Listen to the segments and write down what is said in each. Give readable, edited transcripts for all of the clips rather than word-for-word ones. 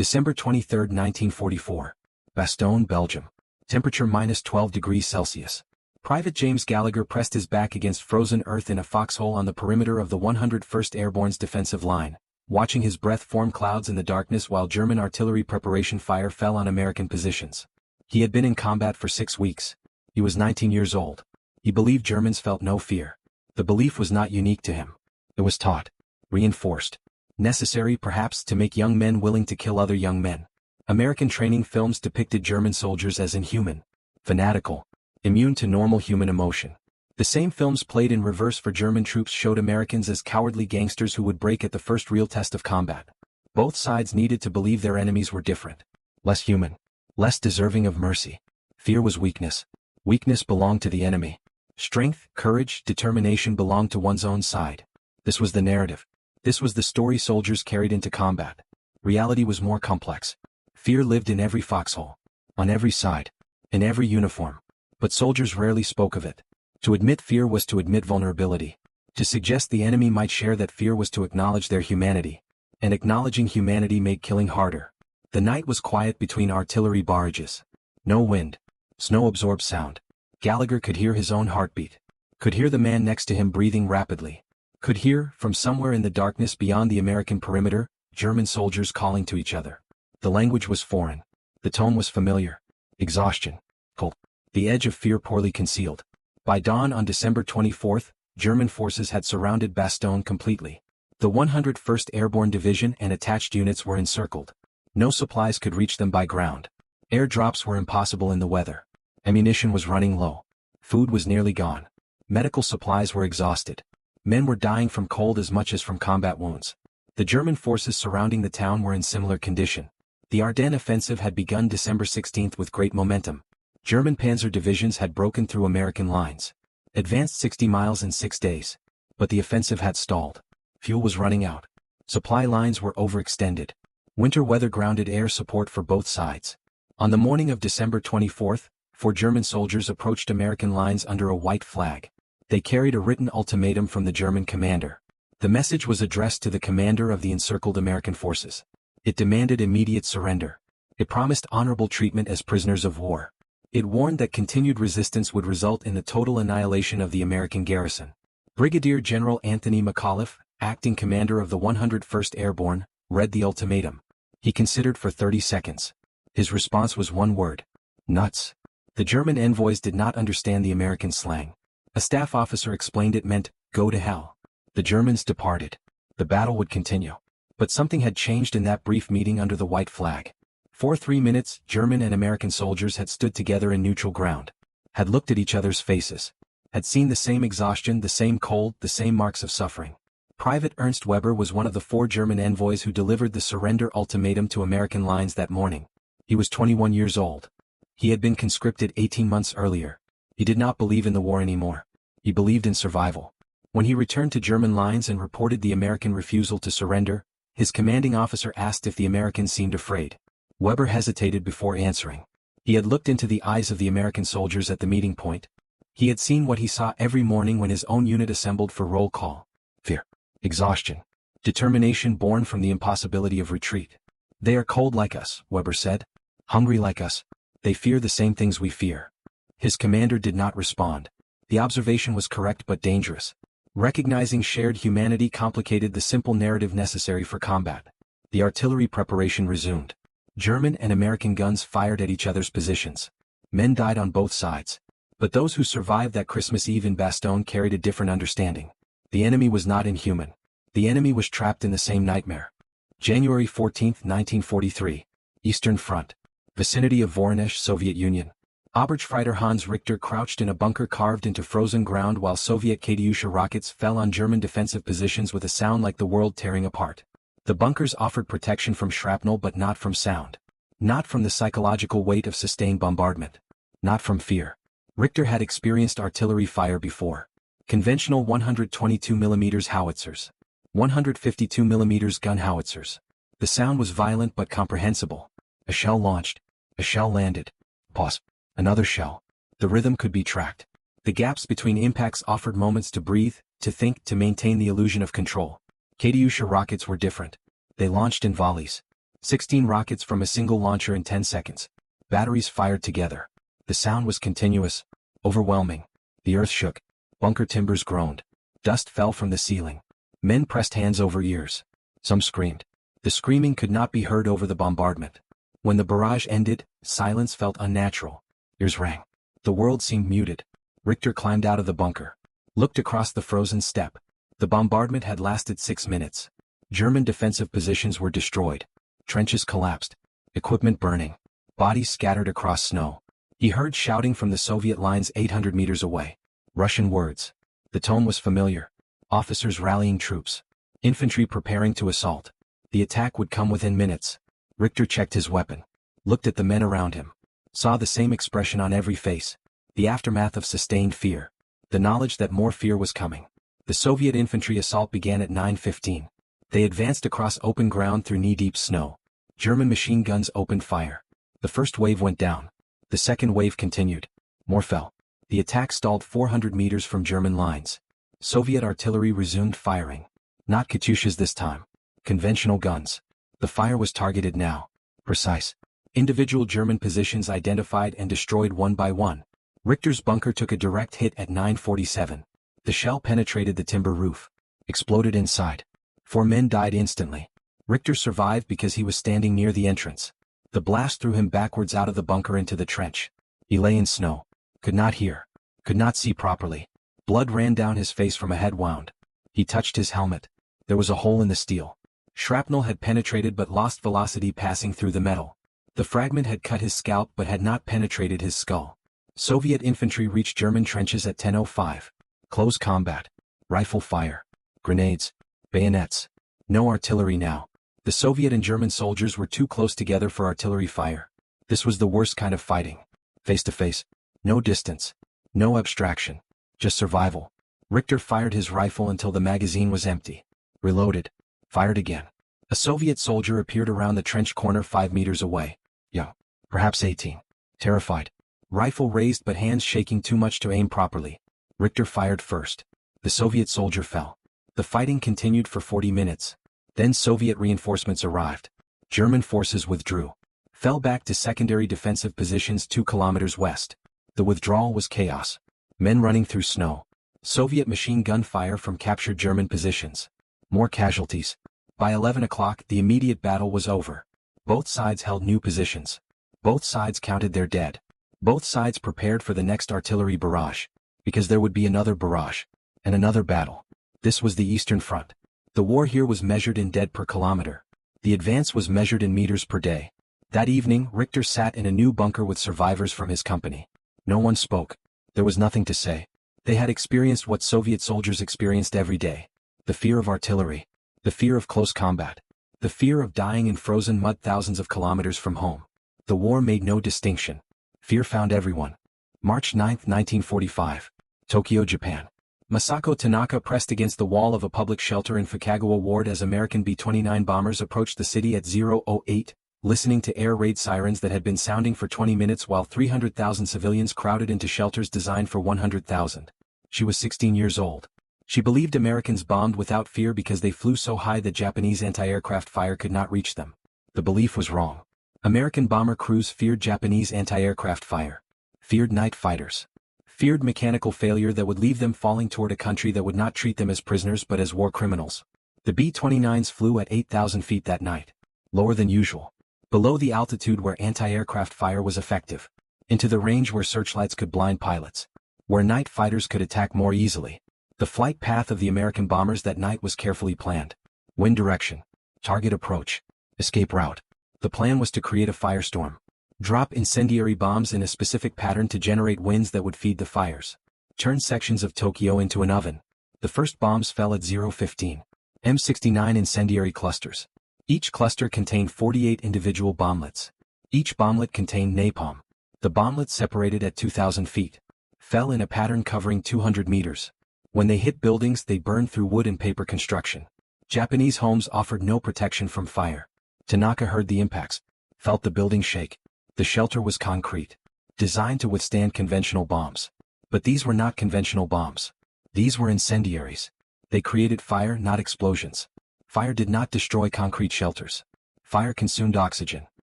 December 23, 1944. Bastogne, Belgium. Temperature -12 degrees Celsius. Private James Gallagher pressed his back against frozen earth in a foxhole on the perimeter of the 101st Airborne's defensive line, watching his breath form clouds in the darkness while German artillery preparation fire fell on American positions. He had been in combat for 6 weeks. He was 19 years old. He believed Germans felt no fear. The belief was not unique to him. It was taught, reinforced, necessary perhaps to make young men willing to kill other young men. American training films depicted German soldiers as inhuman, fanatical, immune to normal human emotion. The same films played in reverse for German troops showed Americans as cowardly gangsters who would break at the first real test of combat. Both sides needed to believe their enemies were different, less human, less deserving of mercy. Fear was weakness. Weakness belonged to the enemy. Strength, courage, determination belonged to one's own side. This was the narrative. This was the story soldiers carried into combat. Reality was more complex. Fear lived in every foxhole, on every side, in every uniform. But soldiers rarely spoke of it. To admit fear was to admit vulnerability. To suggest the enemy might share that fear was to acknowledge their humanity. And acknowledging humanity made killing harder. The night was quiet between artillery barrages. No wind. Snow-absorbed sound. Gallagher could hear his own heartbeat. Could hear the man next to him breathing rapidly. Could hear, from somewhere in the darkness beyond the American perimeter, German soldiers calling to each other. The language was foreign. The tone was familiar. Exhaustion. Cold. The edge of fear poorly concealed. By dawn on December 24, German forces had surrounded Bastogne completely. The 101st Airborne Division and attached units were encircled. No supplies could reach them by ground. Air drops were impossible in the weather. Ammunition was running low. Food was nearly gone. Medical supplies were exhausted. Men were dying from cold as much as from combat wounds. The German forces surrounding the town were in similar condition. The Ardennes offensive had begun December 16 with great momentum. German panzer divisions had broken through American lines. Advanced 60 miles in 6 days. But the offensive had stalled. Fuel was running out. Supply lines were overextended. Winter weather grounded air support for both sides. On the morning of December 24, 4 German soldiers approached American lines under a white flag. They carried a written ultimatum from the German commander. The message was addressed to the commander of the encircled American forces. It demanded immediate surrender. It promised honorable treatment as prisoners of war. It warned that continued resistance would result in the total annihilation of the American garrison. Brigadier General Anthony McAuliffe, acting commander of the 101st Airborne, read the ultimatum. He considered for 30 seconds. His response was one word: nuts. The German envoys did not understand the American slang. A staff officer explained it meant, go to hell. The Germans departed. The battle would continue. But something had changed in that brief meeting under the white flag. For 3 minutes, German and American soldiers had stood together in neutral ground. Had looked at each other's faces. Had seen the same exhaustion, the same cold, the same marks of suffering. Private Ernst Weber was one of the 4 German envoys who delivered the surrender ultimatum to American lines that morning. He was 21 years old. He had been conscripted 18 months earlier. He did not believe in the war anymore. He believed in survival. When he returned to German lines and reported the American refusal to surrender, his commanding officer asked if the Americans seemed afraid. Weber hesitated before answering. He had looked into the eyes of the American soldiers at the meeting point. He had seen what he saw every morning when his own unit assembled for roll call. Fear. Exhaustion. Determination born from the impossibility of retreat. They are cold like us, Weber said. Hungry like us. They fear the same things we fear. His commander did not respond. The observation was correct but dangerous. Recognizing shared humanity complicated the simple narrative necessary for combat. The artillery preparation resumed. German and American guns fired at each other's positions. Men died on both sides. But those who survived that Christmas Eve in Bastogne carried a different understanding. The enemy was not inhuman. The enemy was trapped in the same nightmare. January 14, 1943. Eastern Front. Vicinity of Voronezh, Soviet Union. Obergefreiter Hans Richter crouched in a bunker carved into frozen ground while Soviet Katyusha rockets fell on German defensive positions with a sound like the world tearing apart. The bunkers offered protection from shrapnel but not from sound. Not from the psychological weight of sustained bombardment. Not from fear. Richter had experienced artillery fire before. Conventional 122 mm howitzers. 152 mm gun howitzers. The sound was violent but comprehensible. A shell launched. A shell landed. Pause. Another shell. The rhythm could be tracked. The gaps between impacts offered moments to breathe, to think, to maintain the illusion of control. Katyusha rockets were different. They launched in volleys. 16 rockets from a single launcher in 10 seconds. Batteries fired together. The sound was continuous, overwhelming. The earth shook. Bunker timbers groaned. Dust fell from the ceiling. Men pressed hands over ears. Some screamed. The screaming could not be heard over the bombardment. When the barrage ended, silence felt unnatural. Ears rang. The world seemed muted. Richter climbed out of the bunker. Looked across the frozen steppe. The bombardment had lasted 6 minutes. German defensive positions were destroyed. Trenches collapsed. Equipment burning. Bodies scattered across snow. He heard shouting from the Soviet lines 800 meters away. Russian words. The tone was familiar. Officers rallying troops. Infantry preparing to assault. The attack would come within minutes. Richter checked his weapon. Looked at the men around him. Saw the same expression on every face. The aftermath of sustained fear. The knowledge that more fear was coming. The Soviet infantry assault began at 9:15. They advanced across open ground through knee-deep snow. German machine guns opened fire. The first wave went down. The second wave continued. More fell. The attack stalled 400 meters from German lines. Soviet artillery resumed firing. Not Katyushas this time. Conventional guns. The fire was targeted now. Precise. Individual German positions identified and destroyed one by one. Richter's bunker took a direct hit at 9:47. The shell penetrated the timber roof. Exploded inside. 4 men died instantly. Richter survived because he was standing near the entrance. The blast threw him backwards out of the bunker into the trench. He lay in snow. Could not hear. Could not see properly. Blood ran down his face from a head wound. He touched his helmet. There was a hole in the steel. Shrapnel had penetrated but lost velocity passing through the metal. The fragment had cut his scalp but had not penetrated his skull. Soviet infantry reached German trenches at 10:05. Close combat. Rifle fire. Grenades. Bayonets. No artillery now. The Soviet and German soldiers were too close together for artillery fire. This was the worst kind of fighting. Face to face. No distance. No abstraction. Just survival. Richter fired his rifle until the magazine was empty. Reloaded. Fired again. A Soviet soldier appeared around the trench corner 5 meters away. Young. Perhaps 18. Terrified. Rifle raised but hands shaking too much to aim properly. Richter fired first. The Soviet soldier fell. The fighting continued for 40 minutes. Then Soviet reinforcements arrived. German forces withdrew. Fell back to secondary defensive positions 2 kilometers west. The withdrawal was chaos. Men running through snow. Soviet machine gun fire from captured German positions. More casualties. By 11 o'clock the immediate battle was over. Both sides held new positions. Both sides counted their dead. Both sides prepared for the next artillery barrage. Because there would be another barrage. And another battle. This was the Eastern Front. The war here was measured in dead per kilometer. The advance was measured in meters per day. That evening Richter sat in a new bunker with survivors from his company. No one spoke. There was nothing to say. They had experienced what Soviet soldiers experienced every day. The fear of artillery. The fear of close combat. The fear of dying in frozen mud thousands of kilometers from home. The war made no distinction. Fear found everyone. March 9, 1945. Tokyo, Japan. Masako Tanaka pressed against the wall of a public shelter in Fukagawa Ward as American B-29 bombers approached the city at 0:08, listening to air raid sirens that had been sounding for 20 minutes while 300,000 civilians crowded into shelters designed for 100,000. She was 16 years old. She believed Americans bombed without fear because they flew so high that Japanese anti-aircraft fire could not reach them. The belief was wrong. American bomber crews feared Japanese anti-aircraft fire. Feared night fighters. Feared mechanical failure that would leave them falling toward a country that would not treat them as prisoners but as war criminals. The B-29s flew at 8,000 feet that night. Lower than usual. Below the altitude where anti-aircraft fire was effective. Into the range where searchlights could blind pilots. Where night fighters could attack more easily. The flight path of the American bombers that night was carefully planned. Wind direction. Target approach. Escape route. The plan was to create a firestorm. Drop incendiary bombs in a specific pattern to generate winds that would feed the fires. Turn sections of Tokyo into an oven. The first bombs fell at 0:15. M69 incendiary clusters. Each cluster contained 48 individual bomblets. Each bomblet contained napalm. The bomblets separated at 2,000 feet. Fell in a pattern covering 200 meters. When they hit buildings they burned through wood and paper construction. Japanese homes offered no protection from fire. Tanaka heard the impacts. Felt the building shake. The shelter was concrete. Designed to withstand conventional bombs. But these were not conventional bombs. These were incendiaries. They created fire, not explosions. Fire did not destroy concrete shelters. Fire consumed oxygen.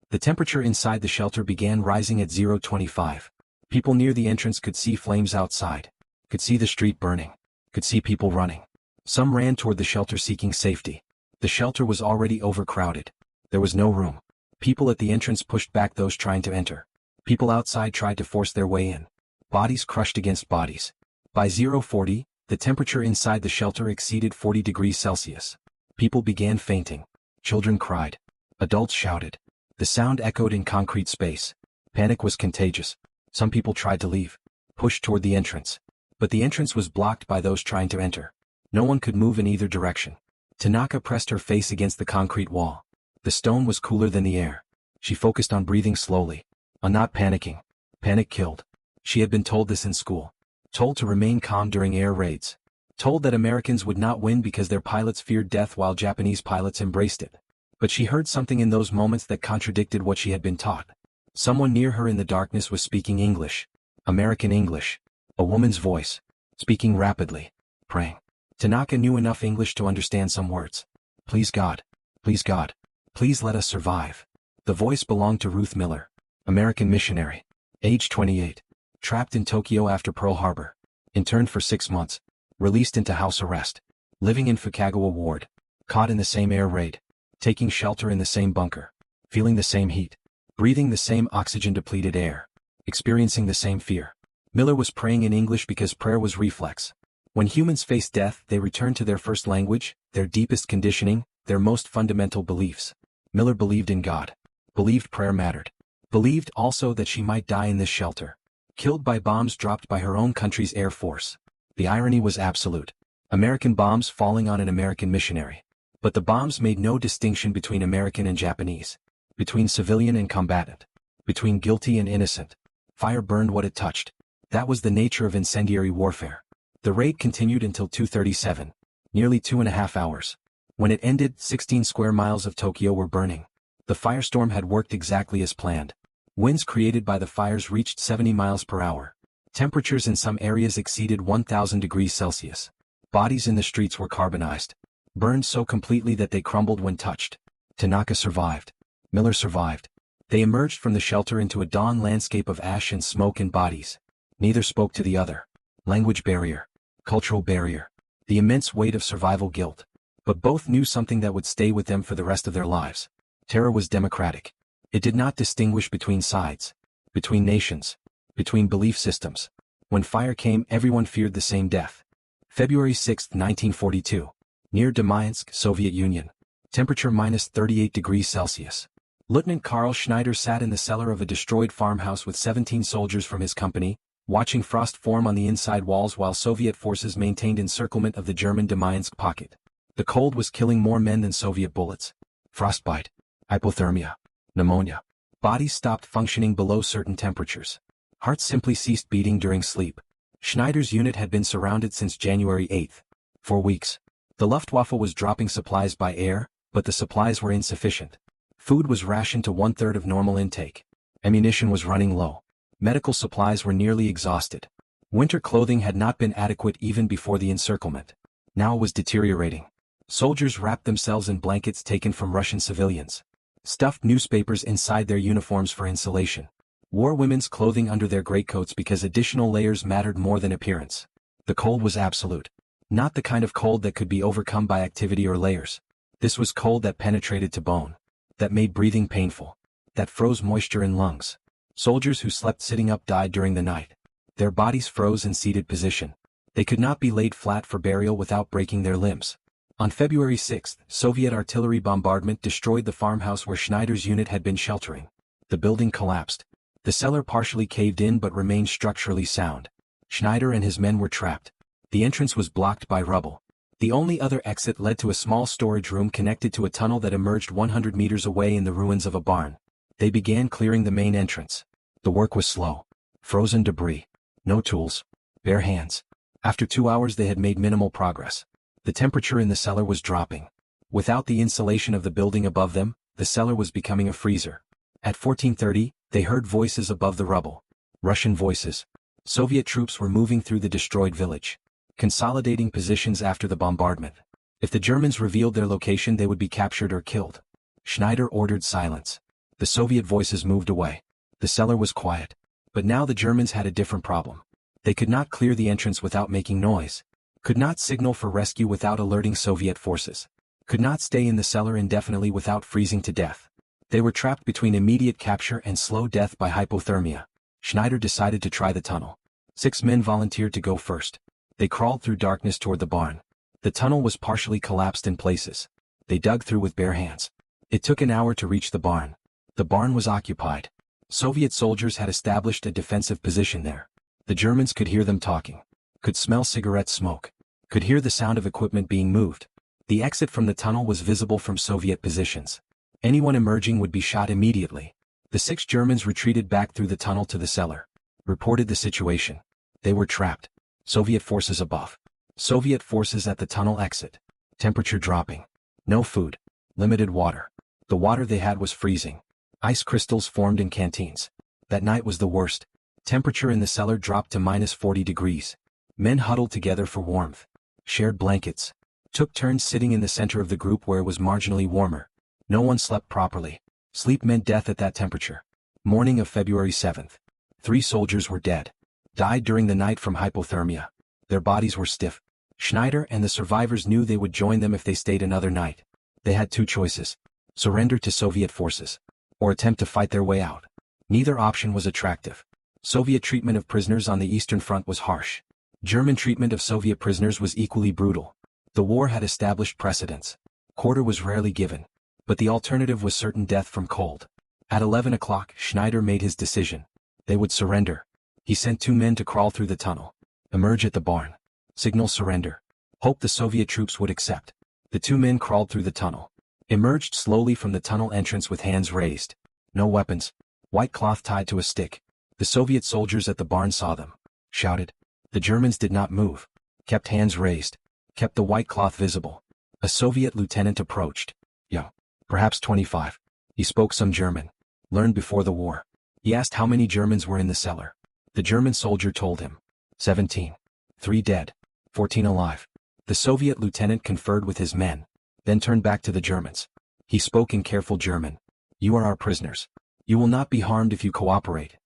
The temperature inside the shelter began rising at 0.25. People near the entrance could see flames outside, could see the street burning, could see people running. Some ran toward the shelter seeking safety. The shelter was already overcrowded. There was no room. People at the entrance pushed back those trying to enter. People outside tried to force their way in. Bodies crushed against bodies. By 0:40, the temperature inside the shelter exceeded 40 degrees Celsius. People began fainting. Children cried. Adults shouted. The sound echoed in concrete space. Panic was contagious. Some people tried to leave, pushed toward the entrance. But the entrance was blocked by those trying to enter. No one could move in either direction. Tanaka pressed her face against the concrete wall. The stone was cooler than the air. She focused on breathing slowly, on not panicking. Panic killed. She had been told this in school. Told to remain calm during air raids. Told that Americans would not win because their pilots feared death while Japanese pilots embraced it. But she heard something in those moments that contradicted what she had been taught. Someone near her in the darkness was speaking English. American English. A woman's voice. Speaking rapidly. Praying. Tanaka knew enough English to understand some words. Please God. Please God. Please let us survive. The voice belonged to Ruth Miller. American missionary. Age 28. Trapped in Tokyo after Pearl Harbor. Interned for 6 months. Released into house arrest. Living in Fukagawa ward. Caught in the same air raid. Taking shelter in the same bunker. Feeling the same heat. Breathing the same oxygen-depleted air. Experiencing the same fear. Miller was praying in English because prayer was reflex. When humans face death, they return to their first language, their deepest conditioning, their most fundamental beliefs. Miller believed in God. Believed prayer mattered. Believed also that she might die in this shelter. Killed by bombs dropped by her own country's air force. The irony was absolute. American bombs falling on an American missionary. But the bombs made no distinction between American and Japanese. Between civilian and combatant. Between guilty and innocent. Fire burned what it touched. That was the nature of incendiary warfare. The raid continued until 2:37. Nearly 2.5 hours. When it ended, 16 square miles of Tokyo were burning. The firestorm had worked exactly as planned. Winds created by the fires reached 70 miles per hour. Temperatures in some areas exceeded 1,000 degrees Celsius. Bodies in the streets were carbonized. Burned so completely that they crumbled when touched. Tanaka survived. Miller survived. They emerged from the shelter into a dawn landscape of ash and smoke and bodies. Neither spoke to the other. Language barrier. Cultural barrier. The immense weight of survival guilt. But both knew something that would stay with them for the rest of their lives. Terror was democratic. It did not distinguish between sides. Between nations. Between belief systems. When fire came, everyone feared the same death. February 6, 1942. Near Demyansk, Soviet Union. Temperature minus 38 degrees Celsius. Lieutenant Karl Schneider sat in the cellar of a destroyed farmhouse with 17 soldiers from his company, watching frost form on the inside walls while Soviet forces maintained encirclement of the German Demyansk pocket. The cold was killing more men than Soviet bullets. Frostbite. Hypothermia. Pneumonia. Bodies stopped functioning below certain temperatures. Hearts simply ceased beating during sleep. Schneider's unit had been surrounded since January 8. For weeks. The Luftwaffe was dropping supplies by air, but the supplies were insufficient. Food was rationed to 1/3 of normal intake. Ammunition was running low. Medical supplies were nearly exhausted. Winter clothing had not been adequate even before the encirclement. Now it was deteriorating. Soldiers wrapped themselves in blankets taken from Russian civilians. Stuffed newspapers inside their uniforms for insulation. Wore women's clothing under their greatcoats because additional layers mattered more than appearance. The cold was absolute. Not the kind of cold that could be overcome by activity or layers. This was cold that penetrated to bone. That made breathing painful. That froze moisture in lungs. Soldiers who slept sitting up died during the night. Their bodies froze in seated position. They could not be laid flat for burial without breaking their limbs. On February 6, Soviet artillery bombardment destroyed the farmhouse where Schneider's unit had been sheltering. The building collapsed. The cellar partially caved in but remained structurally sound. Schneider and his men were trapped. The entrance was blocked by rubble. The only other exit led to a small storage room connected to a tunnel that emerged 100 meters away in the ruins of a barn. They began clearing the main entrance. The work was slow. Frozen debris. No tools. Bare hands. After 2 hours they had made minimal progress. The temperature in the cellar was dropping. Without the insulation of the building above them, the cellar was becoming a freezer. At 14:30, they heard voices above the rubble. Russian voices. Soviet troops were moving through the destroyed village. Consolidating positions after the bombardment. If the Germans revealed their location they would be captured or killed. Schneider ordered silence. The Soviet voices moved away. The cellar was quiet. But now the Germans had a different problem. They could not clear the entrance without making noise. Could not signal for rescue without alerting Soviet forces. Could not stay in the cellar indefinitely without freezing to death. They were trapped between immediate capture and slow death by hypothermia. Schneider decided to try the tunnel. 6 men volunteered to go first. They crawled through darkness toward the barn. The tunnel was partially collapsed in places. They dug through with bare hands. It took an hour to reach the barn. The barn was occupied. Soviet soldiers had established a defensive position there. The Germans could hear them talking. Could smell cigarette smoke. Could hear the sound of equipment being moved. The exit from the tunnel was visible from Soviet positions. Anyone emerging would be shot immediately. The 6 Germans retreated back through the tunnel to the cellar. Reported the situation. They were trapped. Soviet forces above. Soviet forces at the tunnel exit. Temperature dropping. No food. Limited water. The water they had was freezing. Ice crystals formed in canteens. That night was the worst. Temperature in the cellar dropped to -40 degrees. Men huddled together for warmth. Shared blankets. Took turns sitting in the center of the group where it was marginally warmer. No one slept properly. Sleep meant death at that temperature. Morning of February 7th. 3 soldiers were dead. Died during the night from hypothermia. Their bodies were stiff. Schneider and the survivors knew they would join them if they stayed another night. They had 2 choices. Surrender to Soviet forces. Or attempt to fight their way out. Neither option was attractive. Soviet treatment of prisoners on the Eastern Front was harsh. German treatment of Soviet prisoners was equally brutal. The war had established precedents. Quarter was rarely given. But the alternative was certain death from cold. At 11 o'clock, Schneider made his decision. They would surrender. He sent 2 men to crawl through the tunnel. Emerge at the barn. Signal surrender. Hope the Soviet troops would accept. The 2 men crawled through the tunnel. Emerged slowly from the tunnel entrance with hands raised. No weapons. White cloth tied to a stick. The Soviet soldiers at the barn saw them. Shouted. The Germans did not move. Kept hands raised. Kept the white cloth visible. A Soviet lieutenant approached. Young. Perhaps 25. He spoke some German. Learned before the war. He asked how many Germans were in the cellar. The German soldier told him. 17. 3 dead. 14 alive. The Soviet lieutenant conferred with his men. Then turned back to the Germans. He spoke in careful German. You are our prisoners. You will not be harmed if you cooperate.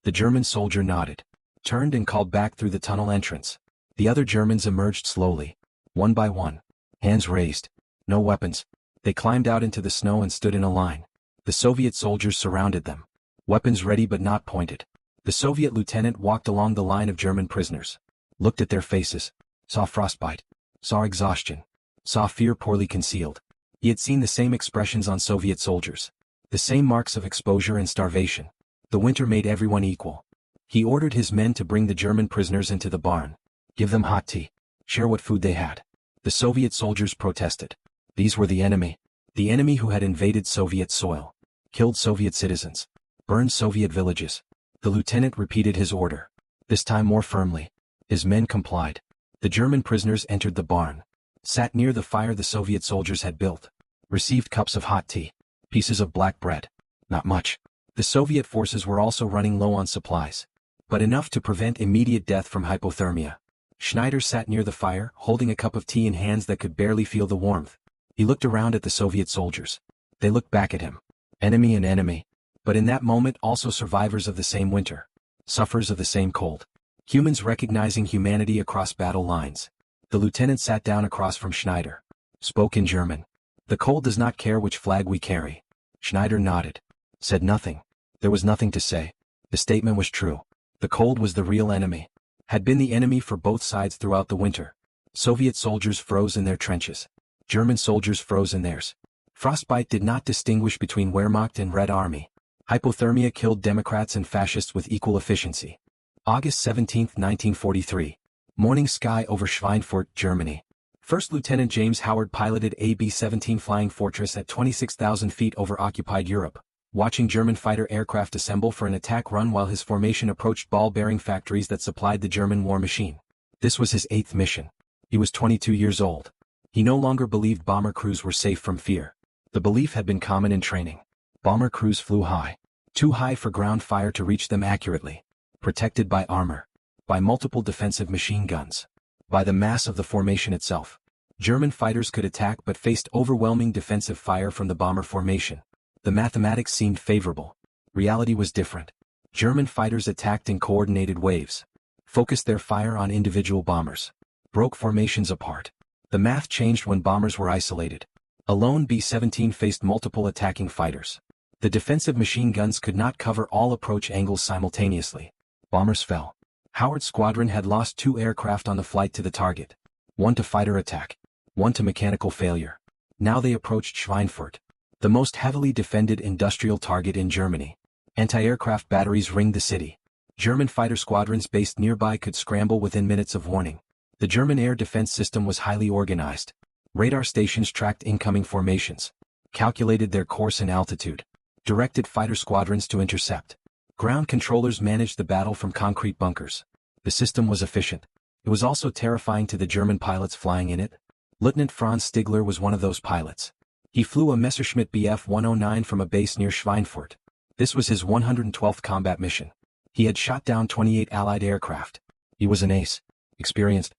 The German soldier nodded. Turned and called back through the tunnel entrance. The other Germans emerged slowly. One by one. Hands raised. No weapons. They climbed out into the snow and stood in a line. The Soviet soldiers surrounded them. Weapons ready but not pointed. The Soviet lieutenant walked along the line of German prisoners. Looked at their faces. Saw frostbite. Saw exhaustion. Saw fear poorly concealed. He had seen the same expressions on Soviet soldiers. The same marks of exposure and starvation. The winter made everyone equal. He ordered his men to bring the German prisoners into the barn. Give them hot tea. Share what food they had. The Soviet soldiers protested. These were the enemy. The enemy who had invaded Soviet soil. Killed Soviet citizens. Burned Soviet villages. The lieutenant repeated his order. This time more firmly. His men complied. The German prisoners entered the barn. Sat near the fire the Soviet soldiers had built. Received cups of hot tea. Pieces of black bread. Not much. The Soviet forces were also running low on supplies. But enough to prevent immediate death from hypothermia. Schneider sat near the fire, holding a cup of tea in hands that could barely feel the warmth. He looked around at the Soviet soldiers. They looked back at him. Enemy and enemy. But in that moment also survivors of the same winter. Sufferers of the same cold. Humans recognizing humanity across battle lines. The lieutenant sat down across from Schneider. Spoke in German. The cold does not care which flag we carry. Schneider nodded. Said nothing. There was nothing to say. The statement was true. The cold was the real enemy. Had been the enemy for both sides throughout the winter. Soviet soldiers froze in their trenches. German soldiers froze in theirs. Frostbite did not distinguish between Wehrmacht and Red Army. Hypothermia killed Democrats and fascists with equal efficiency. August 17, 1943. Morning sky over Schweinfurt, Germany. First Lieutenant James Howard piloted a B-17 Flying Fortress at 26,000 feet over occupied Europe, watching German fighter aircraft assemble for an attack run while his formation approached ball-bearing factories that supplied the German war machine. This was his 8th mission. He was 22 years old. He no longer believed bomber crews were safe from fear. The belief had been common in training. Bomber crews flew high. Too high for ground fire to reach them accurately. Protected by armor. By multiple defensive machine guns. By the mass of the formation itself. German fighters could attack but faced overwhelming defensive fire from the bomber formation. The mathematics seemed favorable. Reality was different. German fighters attacked in coordinated waves, focused their fire on individual bombers, broke formations apart. The math changed when bombers were isolated. A lone B-17 faced multiple attacking fighters. The defensive machine guns could not cover all approach angles simultaneously. Bombers fell. Howard's squadron had lost 2 aircraft on the flight to the target. One to fighter attack, one to mechanical failure. Now they approached Schweinfurt, the most heavily defended industrial target in Germany. Anti-aircraft batteries ringed the city. German fighter squadrons based nearby could scramble within minutes of warning. The German air defense system was highly organized. Radar stations tracked incoming formations, calculated their course and altitude, directed fighter squadrons to intercept. Ground controllers managed the battle from concrete bunkers. The system was efficient. It was also terrifying to the German pilots flying in it. Lieutenant Franz Stigler was one of those pilots. He flew a Messerschmitt Bf 109 from a base near Schweinfurt. This was his 112th combat mission. He had shot down 28 Allied aircraft. He was an ace. Experienced.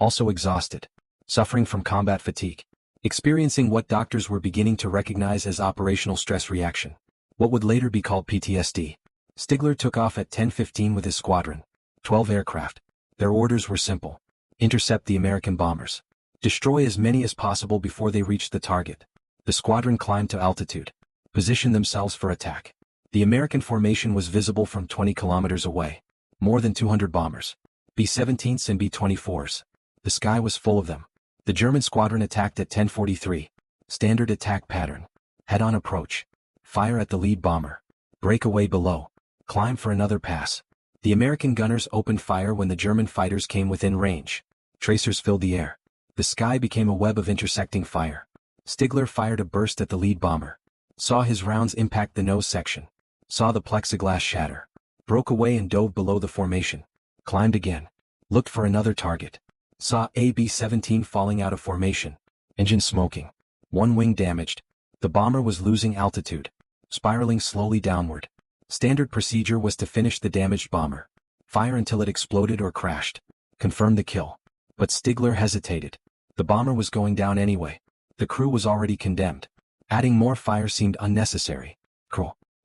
Also exhausted. Suffering from combat fatigue. Experiencing what doctors were beginning to recognize as operational stress reaction. What would later be called PTSD. Stigler took off at 10:15 with his squadron. 12 aircraft. Their orders were simple. Intercept the American bombers. Destroy as many as possible before they reached the target. The squadron climbed to altitude. Positioned themselves for attack. The American formation was visible from 20 kilometers away. More than 200 bombers. B-17s and B-24s. The sky was full of them. The German squadron attacked at 10:43. Standard attack pattern. Head-on approach. Fire at the lead bomber. Break away below. Climb for another pass. The American gunners opened fire when the German fighters came within range. Tracers filled the air. The sky became a web of intersecting fire. Stigler fired a burst at the lead bomber. Saw his rounds impact the nose section. Saw the plexiglass shatter. Broke away and dove below the formation. Climbed again. Looked for another target. Saw a B-17 falling out of formation. Engine smoking. One wing damaged. The bomber was losing altitude. Spiraling slowly downward. Standard procedure was to finish the damaged bomber. Fire until it exploded or crashed. Confirm the kill. But Stigler hesitated. The bomber was going down anyway. The crew was already condemned. Adding more fire seemed unnecessary.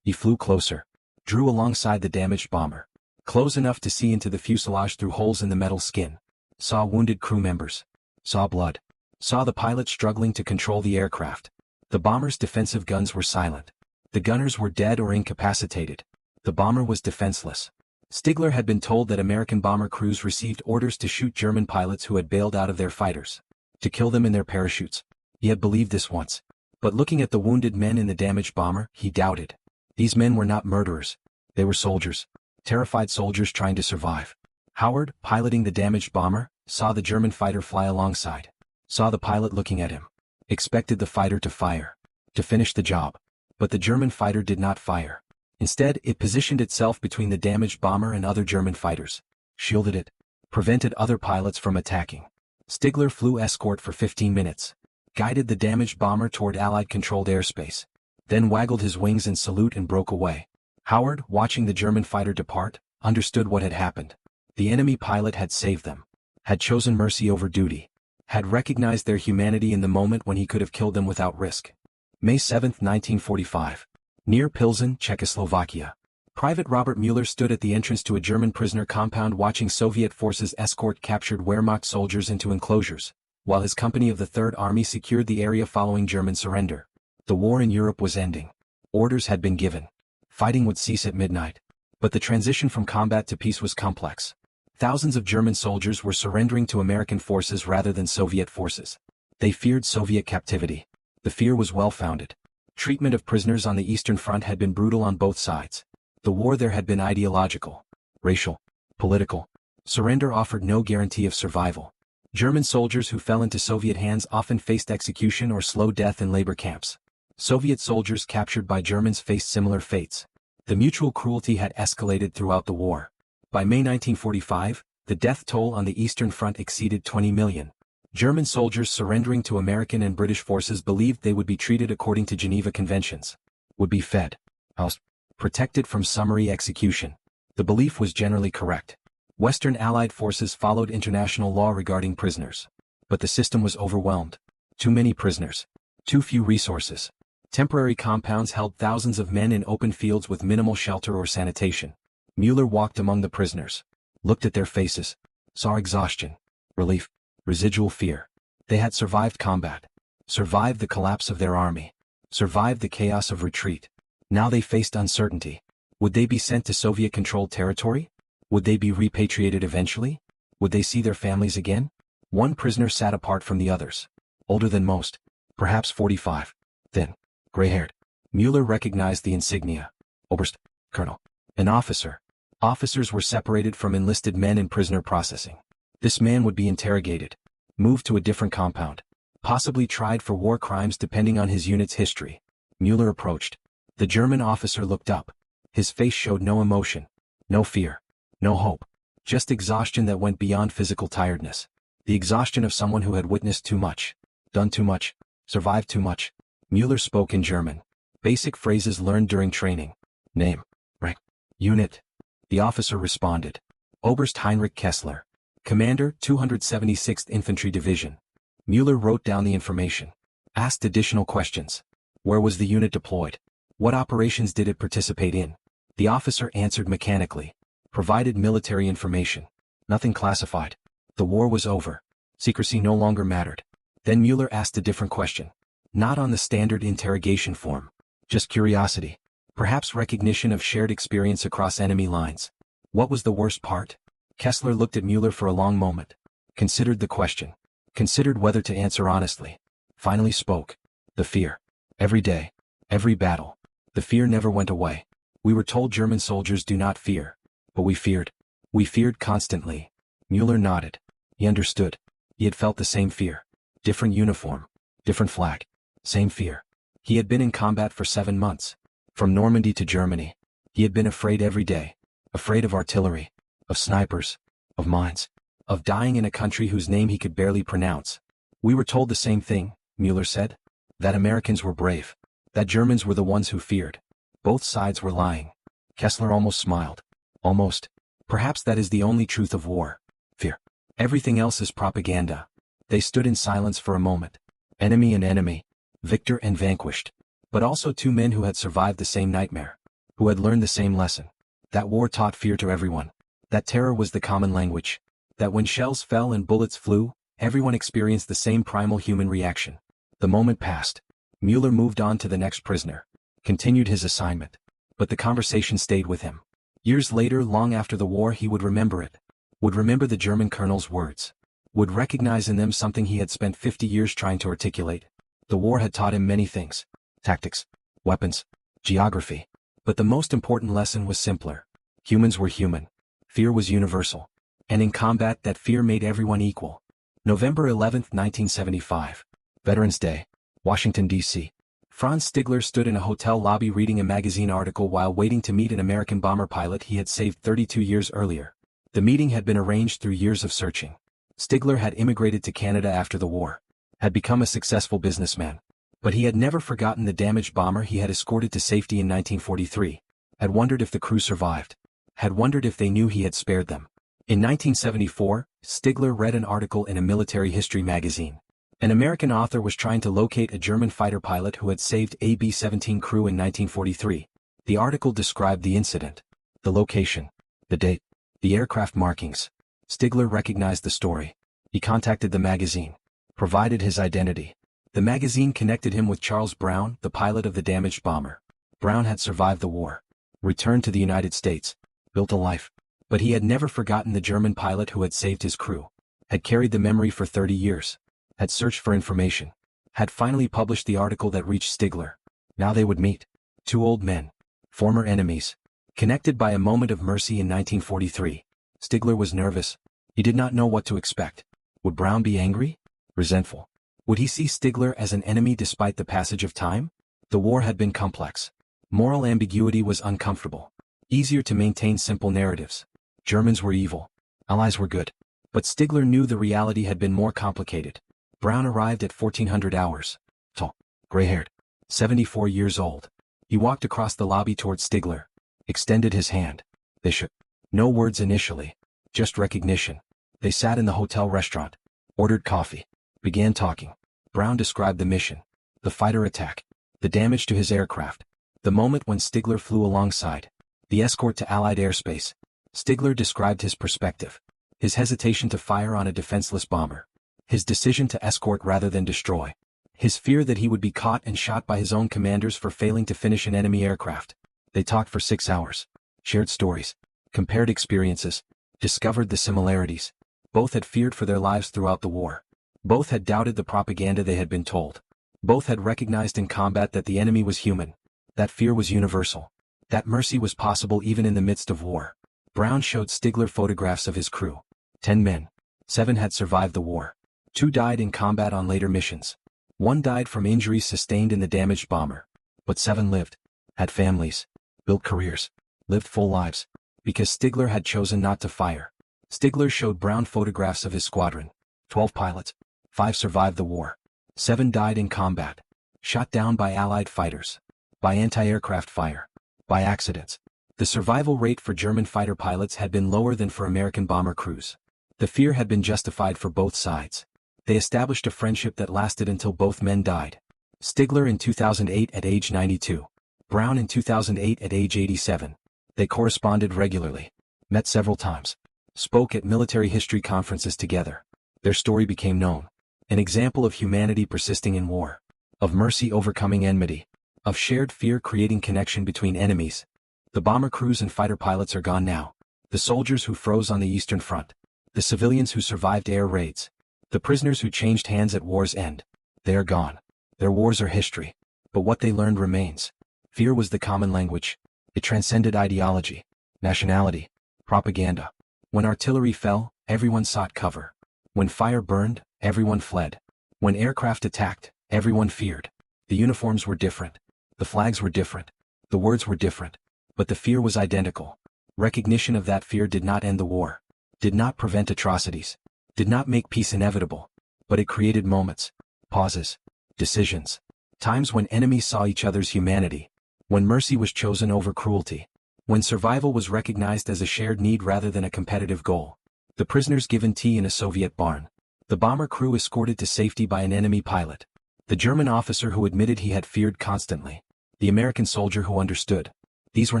He flew closer. Drew alongside the damaged bomber. Close enough to see into the fuselage through holes in the metal skin. Saw wounded crew members. Saw blood. Saw the pilot struggling to control the aircraft. The bomber's defensive guns were silent. The gunners were dead or incapacitated. The bomber was defenseless. Stigler had been told that American bomber crews received orders to shoot German pilots who had bailed out of their fighters. To kill them in their parachutes. He had believed this once. But looking at the wounded men in the damaged bomber, he doubted. These men were not murderers. They were soldiers. Terrified soldiers trying to survive. Howard, piloting the damaged bomber, saw the German fighter fly alongside. Saw the pilot looking at him. Expected the fighter to fire. To finish the job. But the German fighter did not fire. Instead, it positioned itself between the damaged bomber and other German fighters. Shielded it. Prevented other pilots from attacking. Stigler flew escort for 15 minutes. Guided the damaged bomber toward Allied-controlled airspace. Then waggled his wings in salute and broke away. Howard, watching the German fighter depart, understood what had happened. The enemy pilot had saved them. Had chosen mercy over duty. Had recognized their humanity in the moment when he could have killed them without risk. May 7, 1945. Near Pilsen, Czechoslovakia. Private Robert Mueller stood at the entrance to a German prisoner compound watching Soviet forces escort captured Wehrmacht soldiers into enclosures, while his company of the Third Army secured the area following German surrender. The war in Europe was ending. Orders had been given. Fighting would cease at midnight. But the transition from combat to peace was complex. Thousands of German soldiers were surrendering to American forces rather than Soviet forces. They feared Soviet captivity. The fear was well-founded. Treatment of prisoners on the Eastern Front had been brutal on both sides. The war there had been ideological, racial, political. Surrender offered no guarantee of survival. German soldiers who fell into Soviet hands often faced execution or slow death in labor camps. Soviet soldiers captured by Germans faced similar fates. The mutual cruelty had escalated throughout the war. By May 1945, the death toll on the Eastern Front exceeded 20 million. German soldiers surrendering to American and British forces believed they would be treated according to Geneva Conventions. Would be fed, housed, protected from summary execution. The belief was generally correct. Western Allied forces followed international law regarding prisoners. But the system was overwhelmed. Too many prisoners. Too few resources. Temporary compounds held thousands of men in open fields with minimal shelter or sanitation. Mueller walked among the prisoners. Looked at their faces. Saw exhaustion. Relief. Residual fear. They had survived combat. Survived the collapse of their army. Survived the chaos of retreat. Now they faced uncertainty. Would they be sent to Soviet-controlled territory? Would they be repatriated eventually? Would they see their families again? One prisoner sat apart from the others. Older than most. Perhaps 45. Thin. Gray-haired. Mueller recognized the insignia. Oberst. Colonel. An officer. Officers were separated from enlisted men in prisoner processing. This man would be interrogated. Moved to a different compound. Possibly tried for war crimes depending on his unit's history. Mueller approached. The German officer looked up. His face showed no emotion. No fear. No hope. Just exhaustion that went beyond physical tiredness. The exhaustion of someone who had witnessed too much. Done too much. Survived too much. Mueller spoke in German. Basic phrases learned during training. Name. Rank. Unit. The officer responded. Oberst Heinrich Kessler. Commander, 276th Infantry Division. Mueller wrote down the information. Asked additional questions. Where was the unit deployed? What operations did it participate in? The officer answered mechanically. Provided military information. Nothing classified. The war was over. Secrecy no longer mattered. Then Mueller asked a different question. Not on the standard interrogation form. Just curiosity. Perhaps recognition of shared experience across enemy lines. What was the worst part? Kessler looked at Mueller for a long moment. Considered the question. Considered whether to answer honestly. Finally spoke. The fear. Every day. Every battle. The fear never went away. We were told German soldiers do not fear. But we feared. We feared constantly. Mueller nodded. He understood. He had felt the same fear. Different uniform. Different flag. Same fear. He had been in combat for 7 months. From Normandy to Germany. He had been afraid every day. Afraid of artillery. Of snipers. Of mines. Of dying in a country whose name he could barely pronounce. We were told the same thing, Mueller said. That Americans were brave. That Germans were the ones who feared. Both sides were lying. Kessler almost smiled. Almost. Perhaps that is the only truth of war. Fear. Everything else is propaganda. They stood in silence for a moment. Enemy and enemy. Victor and vanquished. But also two men who had survived the same nightmare. Who had learned the same lesson. That war taught fear to everyone. That terror was the common language. That when shells fell and bullets flew, everyone experienced the same primal human reaction. The moment passed. Mueller moved on to the next prisoner. Continued his assignment. But the conversation stayed with him. Years later, long after the war, he would remember it. Would remember the German colonel's words. Would recognize in them something he had spent 50 years trying to articulate. The war had taught him many things. Tactics. Weapons. Geography. But the most important lesson was simpler. Humans were human. Fear was universal. And in combat, that fear made everyone equal. November 11, 1975. Veterans Day. Washington, D.C. Franz Stigler stood in a hotel lobby reading a magazine article while waiting to meet an American bomber pilot he had saved 32 years earlier. The meeting had been arranged through years of searching. Stigler had immigrated to Canada after the war. Had become a successful businessman. But he had never forgotten the damaged bomber he had escorted to safety in 1943. Had wondered if the crew survived. Had wondered if they knew he had spared them. In 1974, Stigler read an article in a military history magazine. An American author was trying to locate a German fighter pilot who had saved a B-17 crew in 1943. The article described the incident. The location. The date. The aircraft markings. Stigler recognized the story. He contacted the magazine. Provided his identity. The magazine connected him with Charles Brown, the pilot of the damaged bomber. Brown had survived the war. Returned to the United States. Built a life. But he had never forgotten the German pilot who had saved his crew. Had carried the memory for 30 years. Had searched for information. Had finally published the article that reached Stigler. Now they would meet. Two old men. Former enemies. Connected by a moment of mercy in 1943. Stigler was nervous. He did not know what to expect. Would Brown be angry? Resentful? Would he see Stigler as an enemy despite the passage of time? The war had been complex. Moral ambiguity was uncomfortable. Easier to maintain simple narratives. Germans were evil. Allies were good. But Stigler knew the reality had been more complicated. Brown arrived at 1400 hours. Tall. Gray-haired. 74 years old. He walked across the lobby towards Stigler. Extended his hand. They shook. No words initially. Just recognition. They sat in the hotel restaurant. Ordered coffee. began talking. Brown described the mission, the fighter attack, the damage to his aircraft, the moment when Stigler flew alongside, the escort to Allied airspace. Stigler described his perspective, his hesitation to fire on a defenseless bomber, his decision to escort rather than destroy, his fear that he would be caught and shot by his own commanders for failing to finish an enemy aircraft. They talked for 6 hours, shared stories, compared experiences, discovered the similarities. Both had feared for their lives throughout the war. Both had doubted the propaganda they had been told. Both had recognized in combat that the enemy was human, that fear was universal, that mercy was possible even in the midst of war. Brown showed Stigler photographs of his crew. 10 men. 7 had survived the war. 2 died in combat on later missions. 1 died from injuries sustained in the damaged bomber. But 7 lived, had families, built careers, lived full lives, because Stigler had chosen not to fire. Stigler showed Brown photographs of his squadron. 12 pilots. 5 survived the war. 7 died in combat, shot down by Allied fighters, by anti-aircraft fire, by accidents. The survival rate for German fighter pilots had been lower than for American bomber crews. The fear had been justified for both sides. They established a friendship that lasted until both men died. Stigler in 2008 at age 92. Brown in 2008 at age 87. They corresponded regularly, met several times, spoke at military history conferences together. Their story became known. An example of humanity persisting in war, of mercy overcoming enmity, of shared fear creating connection between enemies. The bomber crews and fighter pilots are gone now. The soldiers who froze on the Eastern Front. The civilians who survived air raids. The prisoners who changed hands at war's end. They are gone. Their wars are history. But what they learned remains. Fear was the common language. It transcended ideology, nationality, propaganda. When artillery fell, everyone sought cover. When fire burned, everyone fled. When aircraft attacked, everyone feared. The uniforms were different. The flags were different. The words were different. But the fear was identical. Recognition of that fear did not end the war. Did not prevent atrocities. Did not make peace inevitable. But it created moments, pauses, decisions. Times when enemies saw each other's humanity. When mercy was chosen over cruelty. When survival was recognized as a shared need rather than a competitive goal. The prisoners given tea in a Soviet barn. The bomber crew escorted to safety by an enemy pilot. The German officer who admitted he had feared constantly. The American soldier who understood. These were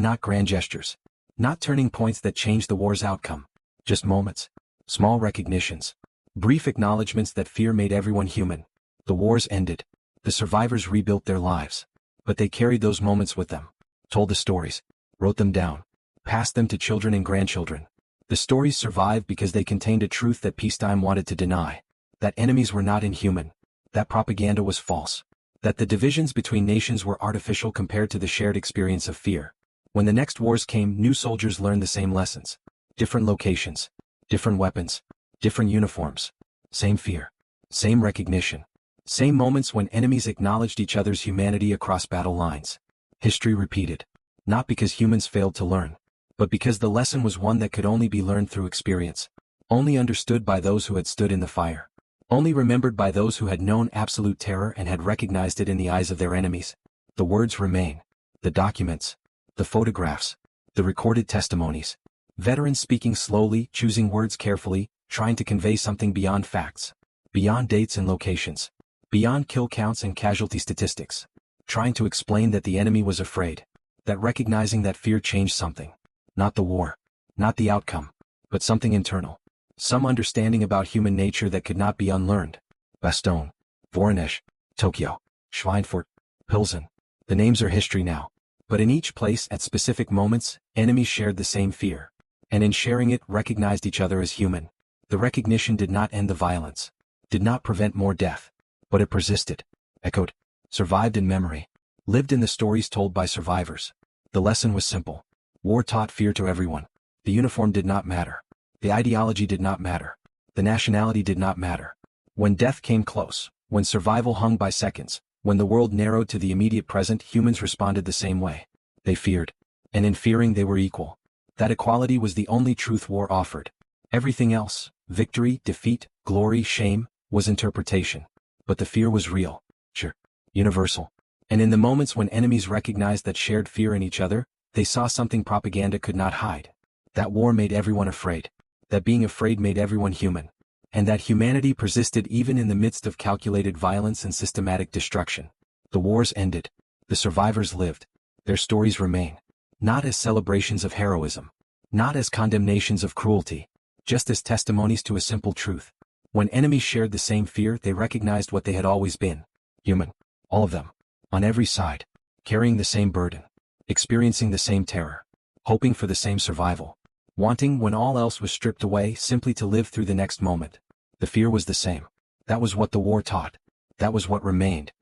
not grand gestures. Not turning points that changed the war's outcome. Just moments. Small recognitions. Brief acknowledgments that fear made everyone human. The wars ended. The survivors rebuilt their lives. But they carried those moments with them. Told the stories. Wrote them down. Passed them to children and grandchildren. The stories survived because they contained a truth that peacetime wanted to deny. That enemies were not inhuman. That propaganda was false. That the divisions between nations were artificial compared to the shared experience of fear. When the next wars came, new soldiers learned the same lessons. Different locations. Different weapons. Different uniforms. Same fear. Same recognition. Same moments when enemies acknowledged each other's humanity across battle lines. History repeated. Not because humans failed to learn, but because the lesson was one that could only be learned through experience. Only understood by those who had stood in the fire. Only remembered by those who had known absolute terror and had recognized it in the eyes of their enemies. The words remain. The documents. The photographs. The recorded testimonies. Veterans speaking slowly, choosing words carefully, trying to convey something beyond facts. Beyond dates and locations. Beyond kill counts and casualty statistics. Trying to explain that the enemy was afraid. That recognizing that fear changed something. Not the war. Not the outcome. But something internal. Some understanding about human nature that could not be unlearned. Bastogne. Voronezh. Tokyo. Schweinfurt. Pilsen. The names are history now. But in each place at specific moments, enemies shared the same fear. And in sharing it, recognized each other as human. The recognition did not end the violence. Did not prevent more death. But it persisted. Echoed. Survived in memory. Lived in the stories told by survivors. The lesson was simple. War taught fear to everyone. The uniform did not matter. The ideology did not matter. The nationality did not matter. When death came close, when survival hung by seconds, when the world narrowed to the immediate present, humans responded the same way. They feared. And in fearing they were equal. That equality was the only truth war offered. Everything else, victory, defeat, glory, shame, was interpretation. But the fear was real. Sure. Universal. And in the moments when enemies recognized that shared fear in each other, they saw something propaganda could not hide. That war made everyone afraid. That being afraid made everyone human. And that humanity persisted even in the midst of calculated violence and systematic destruction. The wars ended. The survivors lived. Their stories remain. Not as celebrations of heroism. Not as condemnations of cruelty. Just as testimonies to a simple truth. When enemies shared the same fear, they recognized what they had always been. Human. All of them. On every side. Carrying the same burden. Experiencing the same terror. Hoping for the same survival. Wanting, when all else was stripped away, simply to live through the next moment. The fear was the same. That was what the war taught. That was what remained.